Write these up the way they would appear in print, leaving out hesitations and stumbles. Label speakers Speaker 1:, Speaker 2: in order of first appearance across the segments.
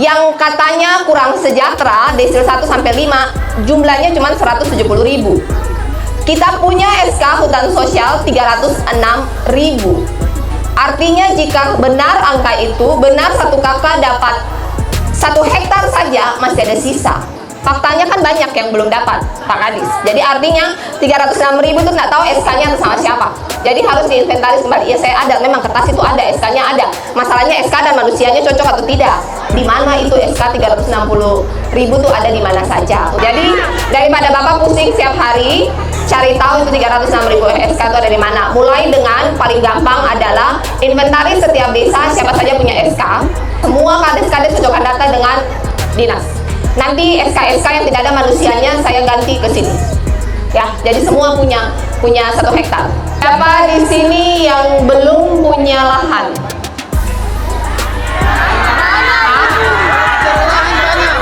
Speaker 1: Yang katanya kurang sejahtera, desil 1 sampai 5, jumlahnya cuma 170.000. Kita punya SK hutan sosial 306.000. Artinya jika benar angka itu, benar satu kakak dapat 1 hektar saja, masih ada sisa. Faktanya kan banyak yang belum dapat, Pak Kadis. Jadi artinya 306.000 itu nggak tahu SK-nya sama siapa. Jadi harus diinventaris kembali. Ya saya ada, memang kertas itu ada, SK-nya ada. Masalahnya SK dan manusianya cocok atau tidak. Di mana itu SK 360.000 tuh ada di mana saja. Jadi daripada Bapak pusing setiap hari cari tahu itu 306.000 SK itu ada di mana. Mulai dengan paling gampang adalah inventaris setiap desa siapa saja punya SK. Semua kades-kades cocokkan data dengan dinas. Nanti SK-SK yang tidak ada manusianya saya ganti ke sini. Ya, jadi semua punya 1 hektar. Siapa di sini yang belum punya lahan?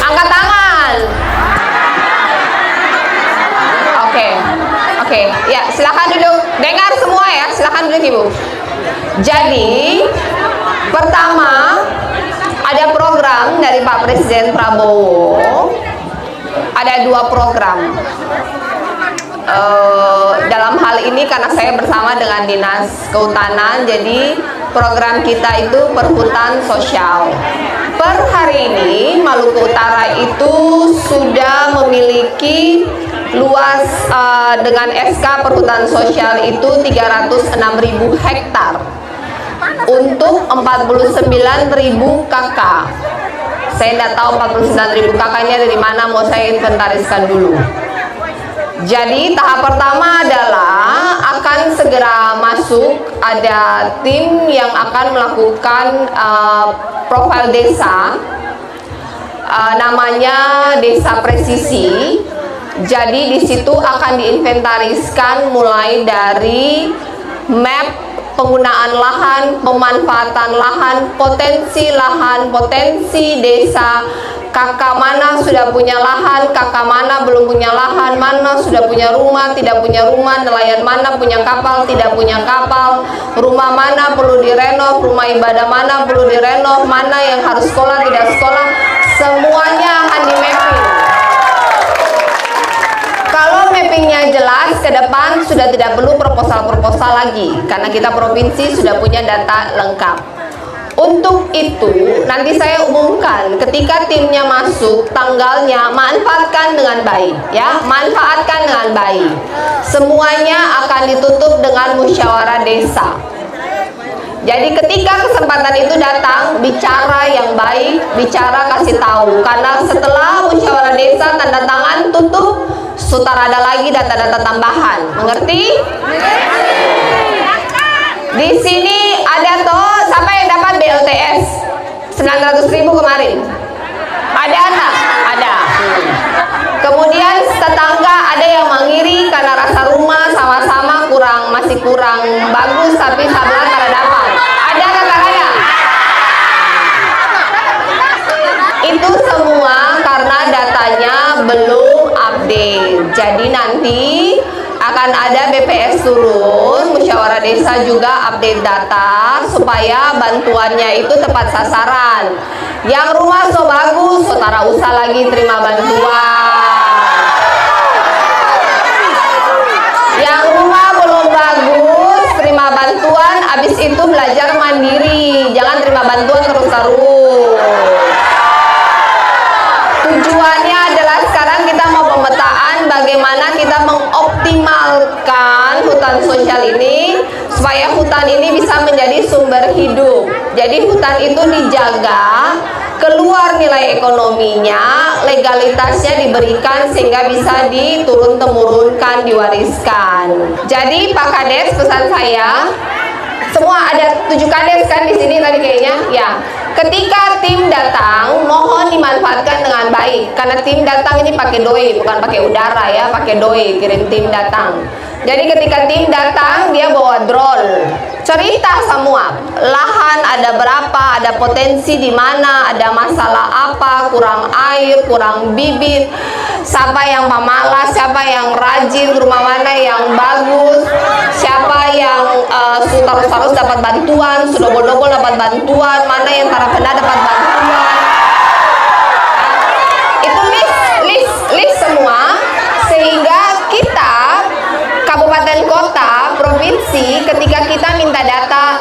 Speaker 1: Angkat tangan. Oke. Ya, silakan duduk. Dengar semua ya, silakan duduk Ibu. Jadi, pertama ada program dari Pak Presiden Prabowo. Ada 2 program. Dalam hal ini karena saya bersama dengan Dinas Kehutanan, jadi program kita itu perhutan sosial. Per hari ini Maluku Utara itu sudah memiliki luas dengan SK perhutan sosial itu 306.000 hektar untuk 49.000 KK. Saya tidak tahu 49.000 KK-nya dari mana, mau saya inventariskan dulu. Jadi tahap pertama adalah akan segera masuk, ada tim yang akan melakukan profil desa, namanya Desa Presisi. Jadi di situ akan diinventariskan mulai dari map penggunaan lahan, pemanfaatan lahan, potensi desa, kakak mana sudah punya lahan, kakak mana belum punya lahan, mana sudah punya rumah, tidak punya rumah, nelayan mana punya kapal, tidak punya kapal, rumah mana perlu direnov, rumah ibadah mana perlu direnov, mana yang harus sekolah, tidak sekolah, semuanya akan di-mapping. Kalau mappingnya jelas, ke depan sudah tidak perlu proposal-proposal lagi karena kita provinsi sudah punya data lengkap. Untuk itu nanti saya umumkan ketika timnya masuk tanggalnya, manfaatkan dengan baik ya, manfaatkan dengan baik. Semuanya akan ditutup dengan musyawarah desa. Jadi ketika kesempatan itu datang, bicara yang baik, bicara kasih tahu. Karena setelah musyawarah desa tanda tangan tutup, sutar ada lagi data-data tambahan. Mengerti? Di sini ada toh, siapa yang dapat BLTS 900.000 kemarin? Ada tak? Ada. Kemudian tetangga ada yang mengiri karena rasa rumah sama-sama masih kurang bagus, tapi sebelah kada dapat. Ada kakak-kakak? Itu semua karena datanya belum update. Jadi nanti akan ada BPS turun, musyawarah desa juga update data supaya bantuannya itu tepat sasaran. Yang rumah so bagus, saudara usah lagi terima bantuan. Yang rumah belum bagus, terima bantuan, habis itu belajar mandiri. Jangan terima bantuan terus-terus. Tujuannya adalah sekarang kita mau pemetaan bagaimana kita mengoptimalkan hutan sosial ini supaya hutan ini bisa menjadi sumber hidup. Jadi hutan itu dijaga, keluar nilai ekonominya, legalitasnya diberikan sehingga bisa diturun-temurunkan, diwariskan. Jadi Pak Kades, pesan saya, semua ada 7 kades kan di sini tadi kayaknya, ya. Ketika tim datang, mohon dimanfaatkan dengan baik. Karena tim datang ini pakai doi, bukan pakai udara ya, pakai doi kirim tim datang. Jadi ketika tim datang, dia bawa drone, cerita semua, lahan ada berapa, ada potensi di mana, ada masalah apa, kurang air, kurang bibit, siapa yang pemalas, siapa yang rajin, rumah mana yang bagus, siapa yang harus dapat bantuan, sudah double dapat bantuan, mana yang terkena dapat bantuan.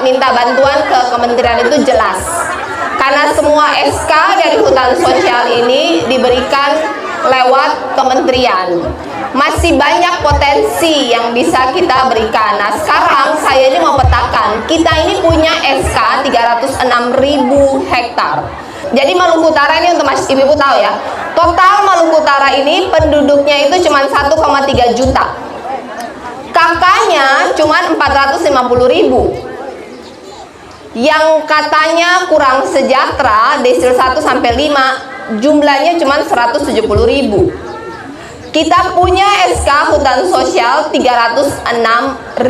Speaker 1: minta bantuan ke kementerian itu jelas. Karena semua SK dari hutan sosial ini diberikan lewat kementerian. Masih banyak potensi yang bisa kita berikan. Nah, sekarang saya ini mau petakan. Kita ini punya SK 306.000 hektar. Jadi Maluku Utara ini, untuk Mas Ibu tahu ya, total Maluku Utara ini penduduknya itu cuma 1,3 juta. KK-nya cuma 450.000. Yang katanya kurang sejahtera, desil 1 sampai 5, jumlahnya cuma 170.000. Kita punya SK hutan sosial 306.000.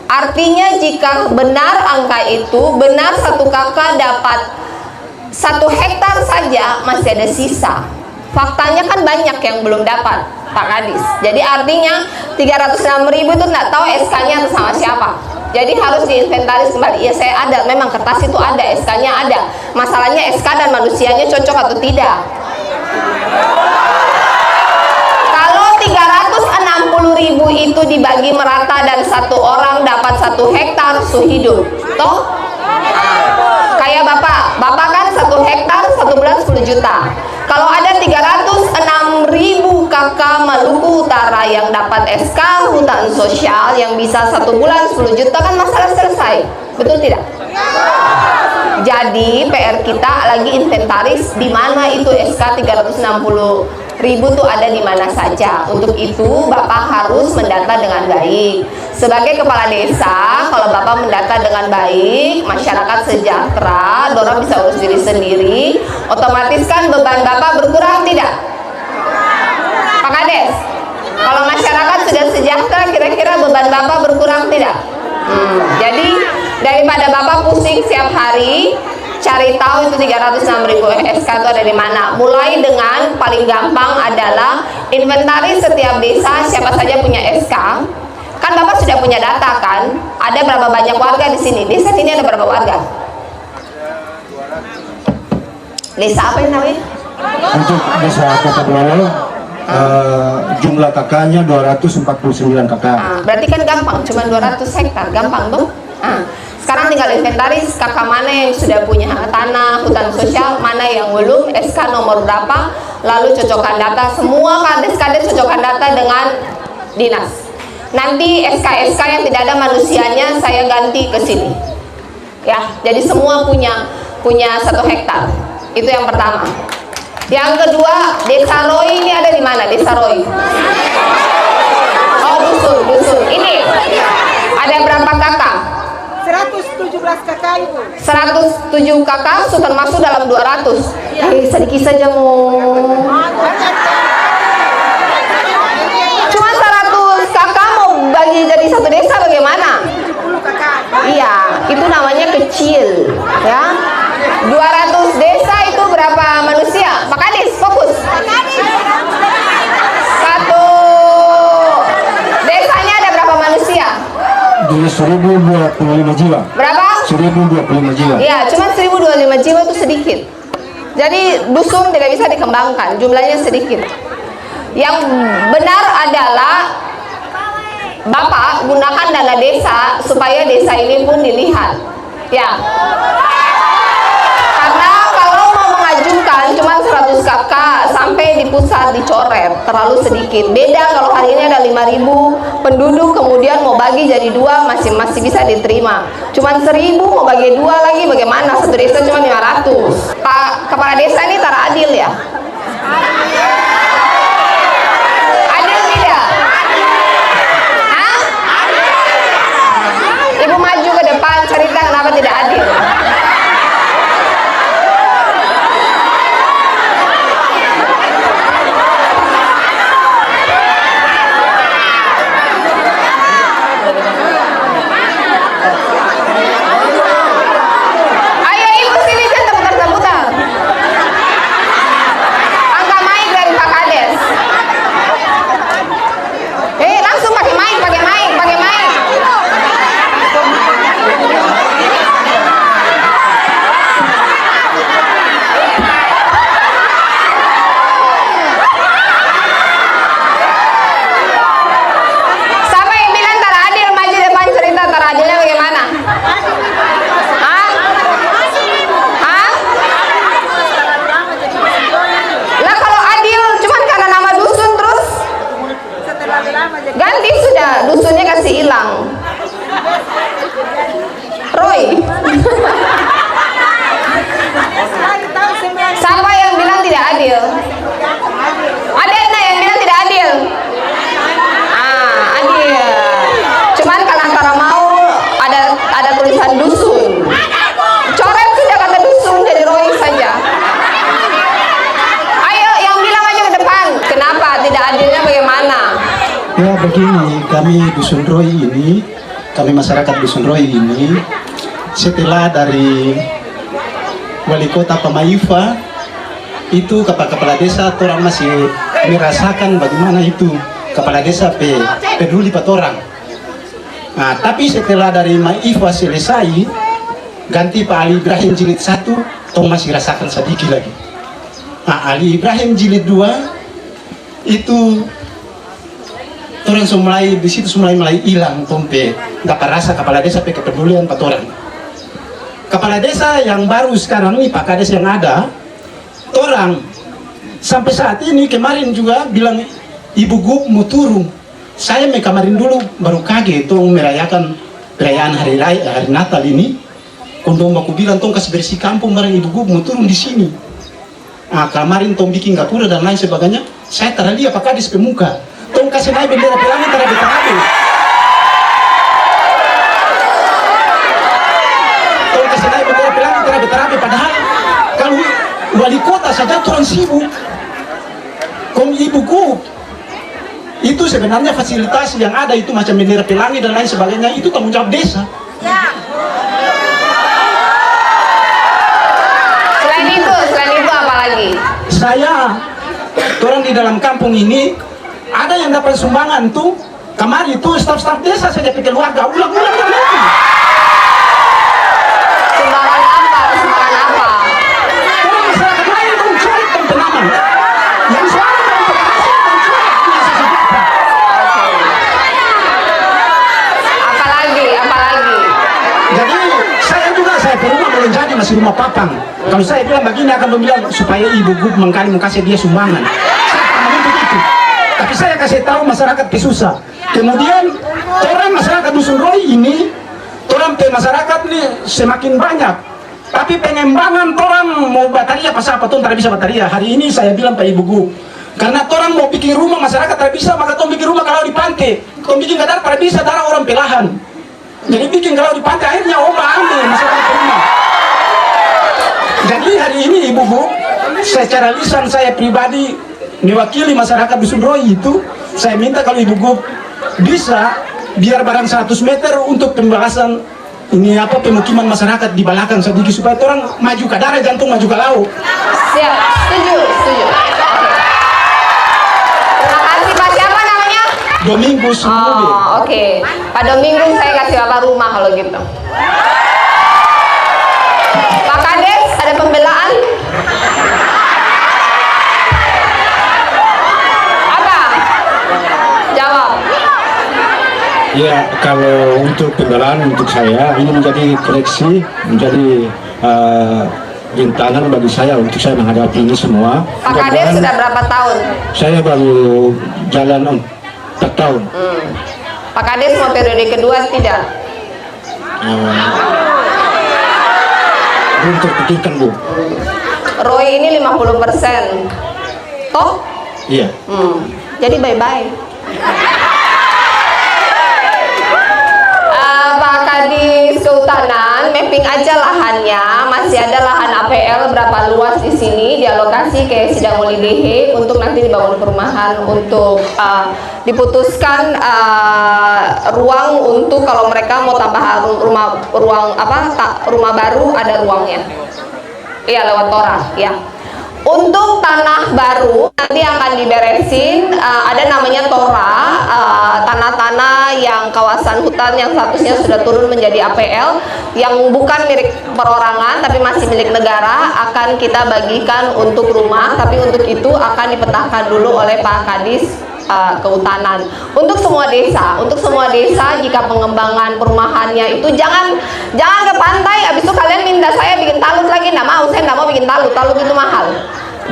Speaker 1: Artinya jika benar angka itu, benar satu KK dapat 1 hektar saja, masih ada sisa. Faktanya kan banyak yang belum dapat, Pak Kadis. Jadi artinya 306.000 itu nggak tahu SK-nya sama siapa. Jadi harus diinventaris kembali. Ya, saya ada, memang kertas itu ada, SK-nya ada. Masalahnya SK dan manusianya cocok atau tidak. Kalau 360.000 itu dibagi merata dan satu orang dapat 1 hektar sehidup, toh? Kayak bapak kan 1 hektar 1 bulan 10 juta. Kalau ada 306.000 KK Maluku Utara yang dapat SK hutan sosial yang bisa 1 bulan 10 juta, kan masalah selesai, betul tidak? Jadi PR kita lagi inventaris di mana itu SK 360.000 tuh ada di mana saja. Untuk itu Bapak harus mendata dengan baik. Sebagai kepala desa, kalau Bapak mendata dengan baik, masyarakat sejahtera, dorong bisa urus diri sendiri, otomatis kan beban Bapak berkurang tidak? Pak Kades, kalau masyarakat sudah sejahtera, kira-kira beban Bapak berkurang tidak? Jadi daripada Bapak pusing setiap hari cari tahu itu 306.000 SK itu ada di mana. Mulai dengan paling gampang adalah inventaris setiap desa, siapa saja punya SK. Kan Bapak sudah punya data kan? Ada berapa banyak warga di sini? Desa sini ada berapa warga? Desa apa yang namanya?
Speaker 2: Untuk desa Kota Bualo, jumlah kakaknya 249 kakak.
Speaker 1: Berarti kan gampang, cuma 200 hektar, gampang tuh. Sekarang tinggal inventaris kakak mana yang sudah punya tanah hutan sosial, mana yang belum, SK nomor berapa, lalu cocokkan data. Semua kades-kades cocokkan data dengan dinas. Nanti SK-SK yang tidak ada manusianya saya ganti ke sini. Ya, jadi semua punya 1 hektar. Itu yang pertama. Yang kedua, Desa Roy ini ada di mana? Desa Roy. Oh, dusun. Ini ada berapa kakak?
Speaker 3: 117 kakak Ibu.
Speaker 1: 107 kakak, termasuk dalam 200. Sedikit saja mau. Cuma 100 kakak mau bagi jadi 1 desa bagaimana?
Speaker 3: 70 kakak.
Speaker 1: Iya, itu namanya kecil, ya. 200 desa itu berapa manusia? Pak Kadis, fokus. 1 desanya ada berapa manusia?
Speaker 2: Jadi 1025 jiwa.
Speaker 1: Berapa?
Speaker 2: 1025 jiwa.
Speaker 1: Iya, cuma 1025 jiwa itu sedikit. Jadi dusun tidak bisa dikembangkan, jumlahnya sedikit. Yang benar adalah Bapak gunakan dana desa supaya desa ini pun dilihat. Ya. Karena kalau mau mengajukan cuma 100 kakak sampai di pusat dicoret, terlalu sedikit. Beda kalau hari ini ada 5.000 penduduk, kemudian mau bagi jadi 2 masih bisa diterima. Cuman 1.000 mau bagi 2 lagi bagaimana? Satu desa cuma 500. Pak Kepala Desa ini tak adil ya? Adil tidak? Hah? Ibu maju ke depan cerita kenapa tidak adil. Ayo ibu sini, jangan seputar-seputar. Angka mic dari Pak
Speaker 4: kami Dusun Roy ini, kami masyarakat Dusun Roy ini, setelah dari wali kota Pamaifa itu kepala desa orang masih merasakan bagaimana itu kepala desa peduli patorang. Nah, tapi setelah dari Maifa selesai ganti Pak Ali Ibrahim jilid 1, tong masih rasakan sedikit lagi. Nah, Ali Ibrahim jilid 2 itu orang mulai di situ mulai hilang tompe dapat rasa kepala desa kepedulian patorang. Kepala desa yang baru sekarang ini Pak Kades yang ada, orang sampai saat ini kemarin juga bilang Ibu Gub mau turun. Saya kemarin dulu baru kaget tong merayakan perayaan hari Natal ini. Kondom aku bilang tong kasih bersih kampung bareng Ibu Gub mau turun di sini. Nah, kemarin tong bikin gapura dan lain sebagainya. Saya taruh dia Pak Kades pemuka. Tong kasih naik bendera pelangi terabe-terabe. Tong kasih naik bendera pelangi terabe-terabe. Padahal kalau wali kota saja turun sibuk. Kom Ibu Gub itu sebenarnya fasilitas yang ada itu macam bendera pelangi dan lain sebagainya itu tanggung jawab desa.
Speaker 1: Selain itu apa lagi?
Speaker 4: Saya, orang di dalam kampung ini ada yang dapat sumbangan tuh kemarin itu staf-staf desa saja pikir warga ulang-ulang lagi.
Speaker 1: Sumbangan apa?
Speaker 4: Orang masyarakat lain tuh cari tong penaman. Yang suara tong penaman
Speaker 1: Apa lagi?
Speaker 4: Jadi saya ke rumah belum jadi masih rumah papang. Kalau saya bilang begini akan bilang supaya Ibu Gub mengkali kasih dia sumbangan. Saya begitu. Tapi saya kasih tahu masyarakat susah. Kemudian orang masyarakat Dusun Roy ini, orang masyarakat nih semakin banyak. Tapi pengembangan orang mau bataria pas apa tuh tidak bisa bataria. Hari ini saya bilang Pak Ibu Gub, karena orang mau bikin rumah masyarakat tidak bisa, maka tuh bikin rumah kalau di pantai. Tuh bikin kadar tidak bisa darah orang pelahan. Jadi bikin kalau di pantai akhirnya ombak ambil masyarakat rumah. Jadi hari ini Ibu Gub, secara lisan saya pribadi mewakili masyarakat Dusun Roy itu, saya minta kalau Ibu Gub bisa biar barang 100 meter untuk pembahasan ini pemukiman masyarakat di belakang sedikit supaya orang maju ke darat jantung maju ke laut.
Speaker 1: Siap, setuju. Terima kasih Pak, siapa namanya?
Speaker 4: Domingus.
Speaker 1: Oke. Pak Domingus saya kasih Bapak rumah kalau gitu. Pak Kades, ada pembelaan? Apa? Jawab.
Speaker 2: Ya, kalau untuk pembelaan untuk saya ini menjadi koreksi, menjadi rintangan bagi saya untuk saya menghadapi ini semua.
Speaker 1: Pak Kades sudah berapa tahun?
Speaker 2: Saya baru jalan 4 tahun.
Speaker 1: Pak Kades mau periode kedua tidak?
Speaker 2: Belum terpikirkan, Bu.
Speaker 1: Roy ini 50%. Toh?
Speaker 2: Iya.
Speaker 1: Jadi bye-bye. Pak Kadis Kehutanan, mapping aja lahannya. Masih ada lahan APL berapa luas di sini, dialokasi ke Sidamuli DH untuk nanti dibangun perumahan, untuk diputuskan ruang untuk kalau mereka mau tambah rumah baru ada ruangnya. Iya, lewat Tora, ya. Untuk tanah baru nanti akan diberesin, ada namanya Tora, tanah-tanah yang kawasan hutan yang statusnya sudah turun menjadi APL, yang bukan milik perorangan tapi masih milik negara, akan kita bagikan untuk rumah, tapi untuk itu akan dipetahkan dulu oleh Pak Kadis Kehutanan. Untuk semua desa, jika pengembangan perumahannya itu jangan ke pantai, habis itu kalian minta saya bikin talut lagi, saya nggak mau bikin talut itu mahal.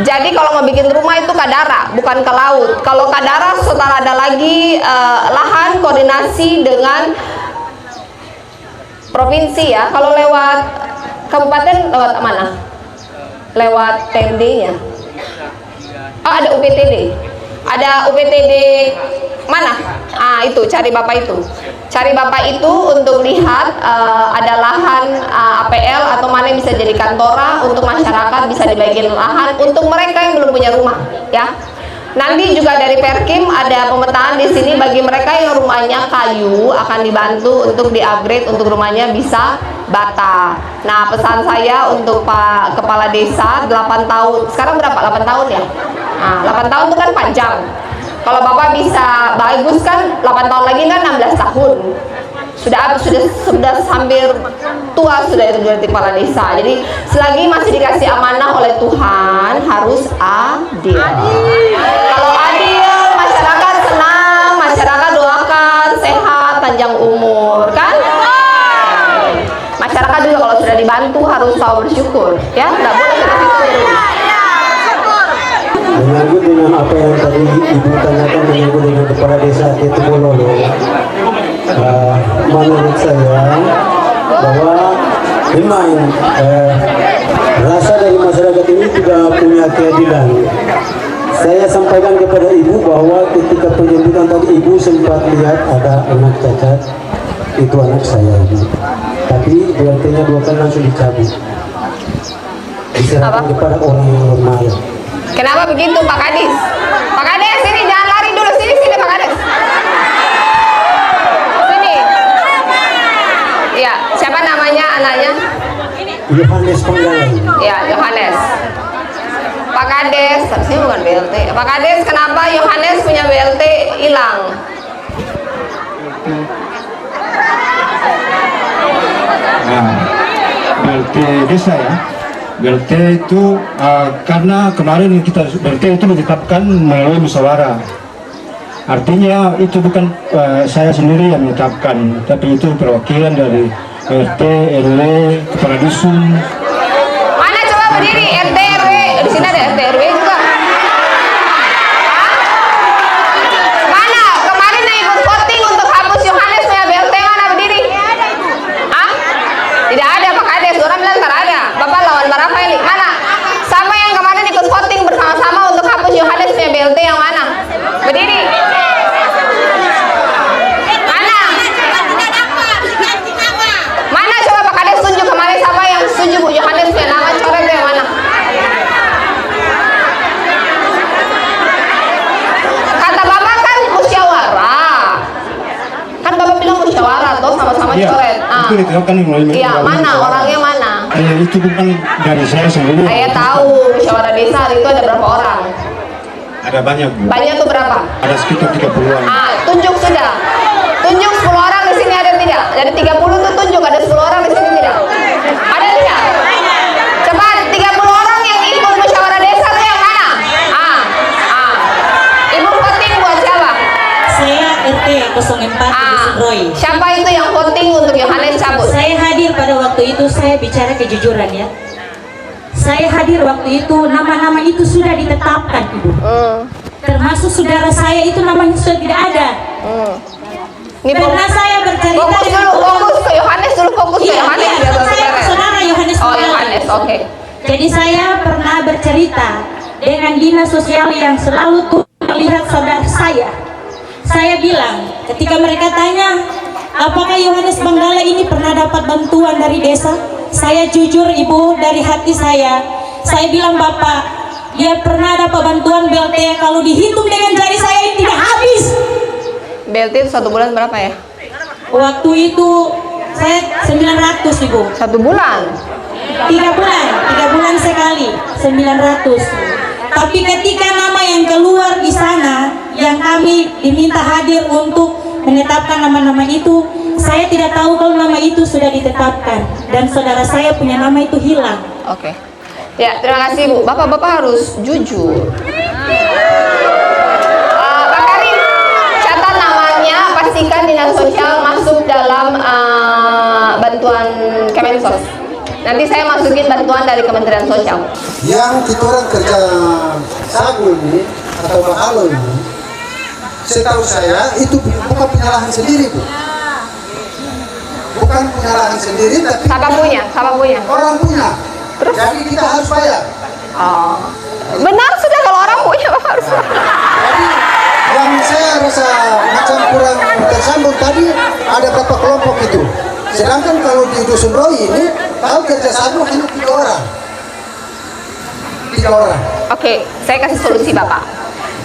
Speaker 1: Jadi kalau mau bikin rumah itu ke darat, bukan ke laut. Kalau ke darat setelah ada lagi lahan, koordinasi dengan provinsi ya. Kalau lewat kabupaten lewat mana? Lewat TMD-nya. Oh, ada UPTD. Ada UPTD mana? Itu cari Bapak itu. Cari Bapak itu untuk lihat ada lahan APL atau mana yang bisa jadi kantora untuk masyarakat, bisa dibagiin lahan untuk mereka yang belum punya rumah, ya. Nanti juga dari Perkim ada pemetaan di sini bagi mereka yang rumahnya kayu akan dibantu untuk di-upgrade untuk rumahnya bisa bata. Nah, pesan saya untuk Pak Kepala Desa 8 tahun. Sekarang berapa? 8 tahun ya? Nah, 8 tahun itu kan panjang. Kalau Bapak bisa bagus kan 8 tahun lagi kan 16 tahun. Sudah hampir tua sudah itu jadi kepala desa. Jadi selagi masih dikasih amanah oleh Tuhan harus adil. Kalau adil, masyarakat senang, masyarakat doakan sehat, panjang umur, kan? Masyarakat juga kalau sudah dibantu harus tahu bersyukur, ya. Nggak boleh seperti itu.
Speaker 5: Menyangkut dengan apa yang tadi Ibu tanyakan menyangkut dengan kepala desa itu Bololo, menurut saya bahwa memang rasa dari masyarakat ini tidak punya keadilan. Saya sampaikan kepada Ibu bahwa ketika penyambutan tadi Ibu sempat lihat ada anak cacat, itu anak saya Ibu. Tapi BLT-nya 2 kali langsung dicabut, diserahkan kepada orang yang normal.
Speaker 1: Kenapa begitu Pak Kadis? Pak Kadis sini, jangan lari dulu, sini Pak Kadis. Sini. Ya, siapa namanya anaknya?
Speaker 5: Yohanes Penggalan.
Speaker 1: Ya, Yohanes. Pak Kades, harusnya bukan BLT. Pak Kades, kenapa Yohanes punya BLT hilang?
Speaker 2: Nah, BLT desa ya. BLT itu karena kemarin kita BLT itu ditetapkan melalui musyawarah. Artinya itu bukan saya sendiri yang menetapkan, tapi itu perwakilan dari RT, RW, kepala dusun.
Speaker 1: Mana coba berdiri RT, RW? Di sini ada RT, RW juga. Mana? Kemarin yang ikut voting untuk hapus Yohanes punya BLT mana berdiri? Hah? Tidak ada Pak Kades, orang bilang ntar ada. Bapak lawan berapa ini? Mana? Sama yang kemarin ikut voting bersama-sama untuk hapus Yohanes punya BLT yang mana? Berdiri. Mana coba Pak Kades tunjuk kemarin siapa yang setuju Bu Yohanes punya nama, coret yang mana? Kata Bapak kan musyawarah. Kan Bapak bilang musyawarah toh sama-sama coret.
Speaker 2: Itu ditetapkan melalui
Speaker 1: Iya, mana orangnya mana?
Speaker 2: itu bukan dari saya sendiri.
Speaker 1: Saya tahu musyawarah desa itu ada berapa orang?
Speaker 2: Ada banyak Bu.
Speaker 1: Banyak tuh berapa?
Speaker 2: Ada sekitar 30-an.
Speaker 1: Tunjuk sudah. Tunjuk 10 orang di sini ada tidak? Dari 30 tuh tunjuk ada 10 orang di sini tidak? Ada tidak? Cepat 30 orang yang ikut musyawarah desa tuh yang mana? Ibu voting buat siapa?
Speaker 6: Saya RT 04 Dusun Roy.
Speaker 1: Siapa itu yang voting untuk Yohanes cabut?
Speaker 6: Saya hadir pada waktu itu, saya bicara kejujuran ya. Saya hadir waktu itu, nama-nama itu sudah ditetapkan Ibu. Termasuk saudara saya itu namanya sudah tidak ada.
Speaker 1: Ini
Speaker 6: Karena saya bercerita
Speaker 1: fokus dulu, fokus ke Yohanes dulu, fokus ke Yohanes.
Speaker 6: Iya, saya saudara Yohanes.
Speaker 1: Oh Yohanes, oke.
Speaker 6: Jadi saya pernah bercerita dengan dinas sosial yang selalu melihat saudara saya. Saya bilang, ketika mereka tanya, apakah Yohanes Benggala ini pernah dapat bantuan dari desa? Saya jujur Ibu, dari hati saya bilang Bapak, dia pernah dapat bantuan BLT kalau dihitung dengan jari saya ini tidak habis.
Speaker 1: BLT itu 1 bulan berapa ya?
Speaker 6: Waktu itu saya 900 Ibu.
Speaker 1: 1 bulan?
Speaker 6: 3 bulan sekali 900. Tapi ketika nama yang keluar di sana yang kami diminta hadir untuk menetapkan nama-nama itu, saya tidak tahu kalau nama itu sudah ditetapkan dan saudara saya punya nama itu hilang.
Speaker 1: Oke. Ya, terima kasih Bu. Bapak-bapak harus jujur. Pak Karim, catat namanya, pastikan dinas sosial masuk dalam bantuan Kemensos. Nanti saya masukin bantuan dari Kementerian Sosial.
Speaker 7: Yang kita orang kerja sagu ini atau bahalo ini, setahu saya itu bukan penyalahan sendiri Bu. Bukan penyalahan sendiri, tapi
Speaker 1: Siapa punya?
Speaker 7: orang punya.
Speaker 1: Terus?
Speaker 7: Jadi kita harus bayar.
Speaker 1: Oh. Benar sudah kalau orang punya Bapak harus.
Speaker 7: Jadi yang saya rasa macam kurang tersambung tadi ada berapa kelompok itu. Sedangkan kalau di Dusun Roy ini tahu kerja sagu hanya 3 orang. 3 orang.
Speaker 1: Oke, saya kasih solusi Bapak.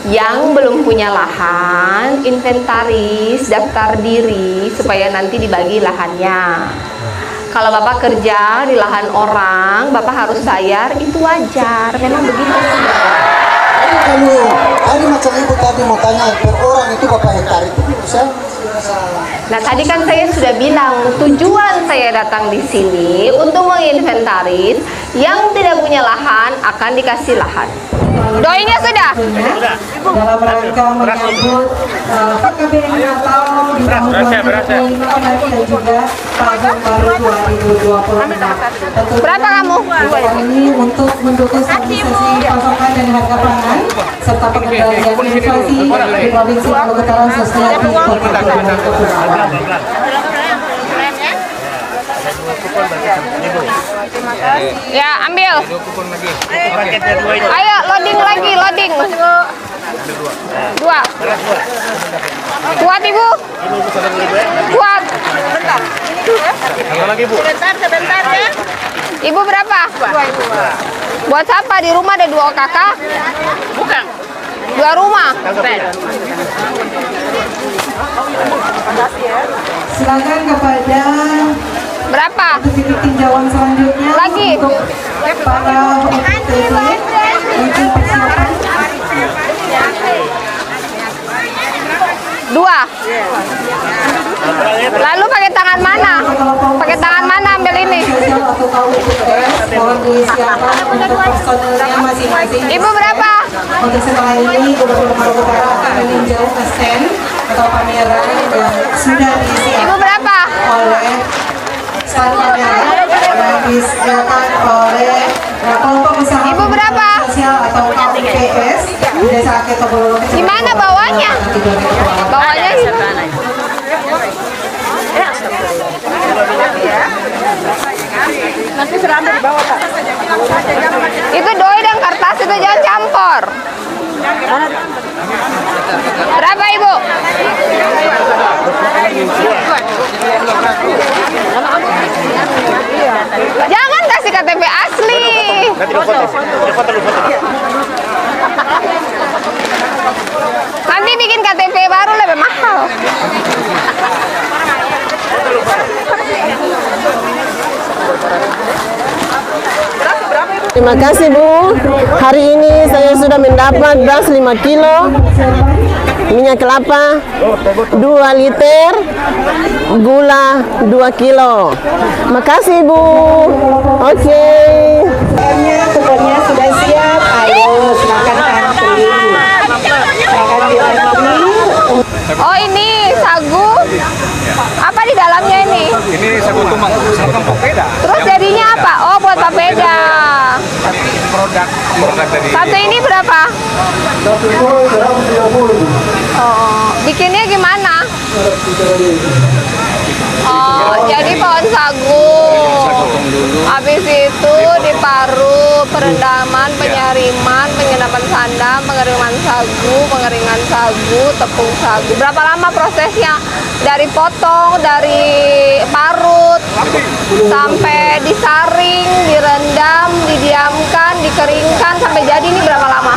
Speaker 1: Yang belum punya lahan, inventaris, daftar diri supaya nanti dibagi lahannya. Kalau Bapak kerja di lahan orang, Bapak harus bayar, itu wajar, memang begitu.
Speaker 7: Jadi kalau tadi macam ibu tadi mau tanya per orang itu berapa hektar itu bisa?
Speaker 1: Nah, tadi kan saya sudah bilang tujuan saya datang di sini untuk menginventaris yang tidak punya lahan akan dikasih lahan. Doinya sudah?
Speaker 6: Dalam rangka menyambut PKBM Natal di tahun 2025 dan juga tahun baru 2026. Tentunya
Speaker 1: Berapa kamu?
Speaker 6: ini untuk mendukung stabilisasi pasokan dan harga pangan serta pengendalian inflasi di Provinsi Maluku Utara khususnya di Kota Kepulauan.
Speaker 1: Ya, ambil. Ayo, loading lagi, loading. Dua. Kuat, Ibu? Kuat.
Speaker 3: Sebentar ya.
Speaker 1: Ibu berapa? Buat siapa? Di rumah ada 2 kakak?
Speaker 3: Bukan.
Speaker 1: 2 rumah?
Speaker 6: Silakan kepada
Speaker 1: Berapa?
Speaker 6: titik tinjauan selanjutnya
Speaker 1: Lagi.
Speaker 6: untuk para OTT mungkin persiapan
Speaker 1: 2. Lalu pakai tangan mana? Pakai tangan mana ambil ini?
Speaker 6: sosial atau KUPS mohon disiapkan untuk personelnya masing-masing.
Speaker 1: Ibu berapa?
Speaker 6: Untuk setelah ini Gubernur Maluku Utara akan meninjau ke stand atau pameran yang sudah disiapkan
Speaker 1: Ibu berapa?
Speaker 6: oleh stand pameran yang disediakan oleh kelompok usaha
Speaker 1: Ibu berapa?
Speaker 6: sosial atau KUPS di Desa Aket Tobololo.
Speaker 1: Gimana bawahnya? Bawahnya
Speaker 3: Nanti seranda di bawah Pak.
Speaker 1: itu doi dan kertas itu jangan campur. Berapa Ibu? Jangan kasih KTP asli. Nanti bikin KTP baru lebih mahal.
Speaker 8: Terima kasih Bu. Hari ini saya sudah mendapat beras 5 kilo, minyak kelapa 2 liter, gula 2 kilo. Makasih Bu. Oke.
Speaker 6: Kuponnya sudah siap. Ayo silakan antri. Silakan diantri.
Speaker 1: Oh ini sagu. Apa di dalamnya ini?
Speaker 2: Ini sagu tumang, sagu papeda.
Speaker 1: Terus jadinya apa? Oh buat papeda.
Speaker 2: Produk dari
Speaker 1: Satu ini berapa? Oh, bikinnya gimana? Oh, jadi pohon sagu. Habis itu diparut, perendaman, penyariman, penyenapan sandang, pengeringan sagu, tepung sagu. Berapa lama prosesnya? Dari potong, dari parut, sampai disaring, direndam, didiamkan, dikeringkan, sampai jadi ini berapa lama?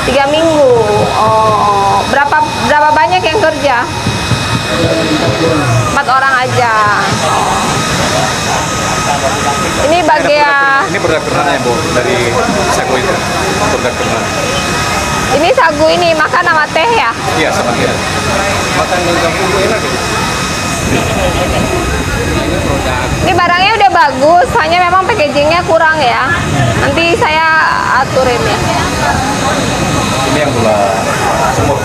Speaker 1: 3 minggu. Oh, berapa banyak yang kerja? 4 orang aja. Ini bagian.
Speaker 2: ini produk ternaknya Bu dari sagu itu. Produk ternak.
Speaker 1: Ini sagu ini makan sama teh ya?
Speaker 2: Iya, sama dia. Makan dengan kampung enak gitu.
Speaker 1: Ini barangnya udah bagus, hanya memang packagingnya kurang ya. Nanti saya aturin ya.
Speaker 2: Ini yang gula semut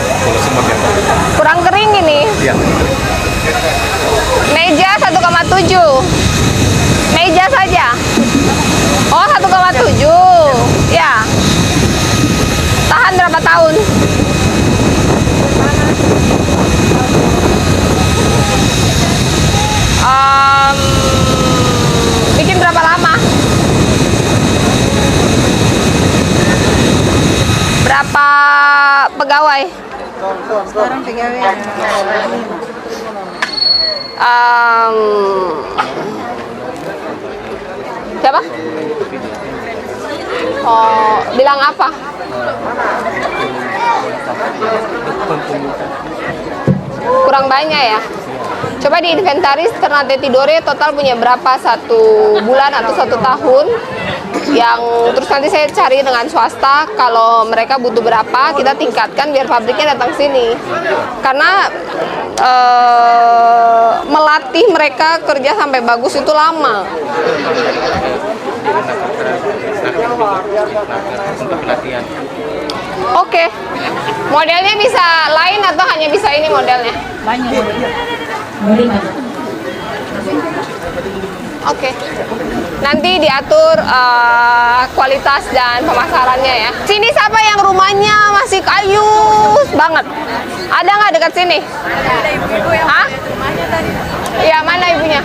Speaker 2: yang
Speaker 1: Kurang kering ini.
Speaker 2: iya.
Speaker 1: Meja 1,7. Meja saja. Oh 1,7. Ya. Tahan berapa tahun? Bikin berapa lama? Berapa pegawai?
Speaker 3: Sekarang pegawai.
Speaker 1: Siapa? Oh, bilang apa? Kurang banyak ya. Coba di inventaris Ternate Tidore total punya berapa, 1 bulan atau 1 tahun. Yang terus nanti saya cari dengan swasta, kalau mereka butuh berapa kita tingkatkan biar pabriknya datang sini. Karena melatih mereka kerja sampai bagus itu lama. Oke, modelnya bisa lain atau hanya bisa ini modelnya?
Speaker 6: Banyak.
Speaker 1: Oke, nanti diatur kualitas dan pemasarannya ya. Sini siapa yang rumahnya masih kayu banget? Ada nggak dekat sini? Hah? Iya, mana ibunya?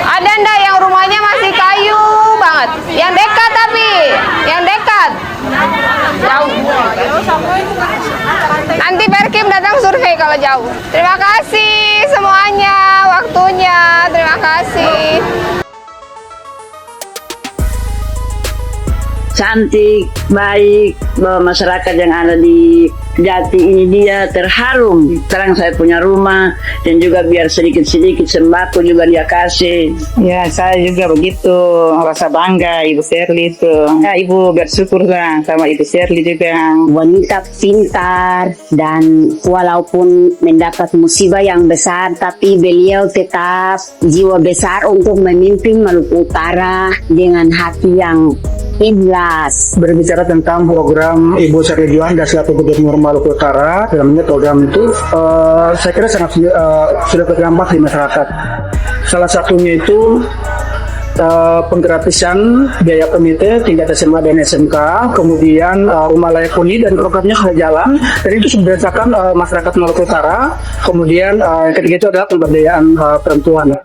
Speaker 1: Ada ndak yang rumahnya masih kayu banget? Yang dekat tapi, yang dekat. Jauh. Nanti Perkim datang survei kalau jauh. Terima kasih semuanya waktunya. Terima kasih.
Speaker 9: Cantik, baik, bahwa masyarakat yang ada di Jati ini dia terharum. Sekarang saya punya rumah dan juga biar sedikit-sedikit sembako juga dia kasih.
Speaker 3: Ya, saya juga begitu, rasa bangga Ibu Shirley itu. Ya, Ibu bersyukur sama Ibu Shirley juga.
Speaker 10: Wanita pintar dan walaupun mendapat musibah yang besar, tapi beliau tetap jiwa besar untuk memimpin Maluku Utara dengan hati yang ikhlas.
Speaker 2: Berbicara tentang program Ibu Shirley Juanda selaku Gubernur Maluku Utara, dalamnya program itu saya kira sangat sudah berdampak di masyarakat. Salah satunya itu penggratisan biaya penelitian tingkat SMA dan SMK, kemudian rumah layak huni dan programnya sudah jalan, dan itu sudah dirasakan masyarakat Maluku Utara. Kemudian yang ketiga itu adalah pemberdayaan perempuan.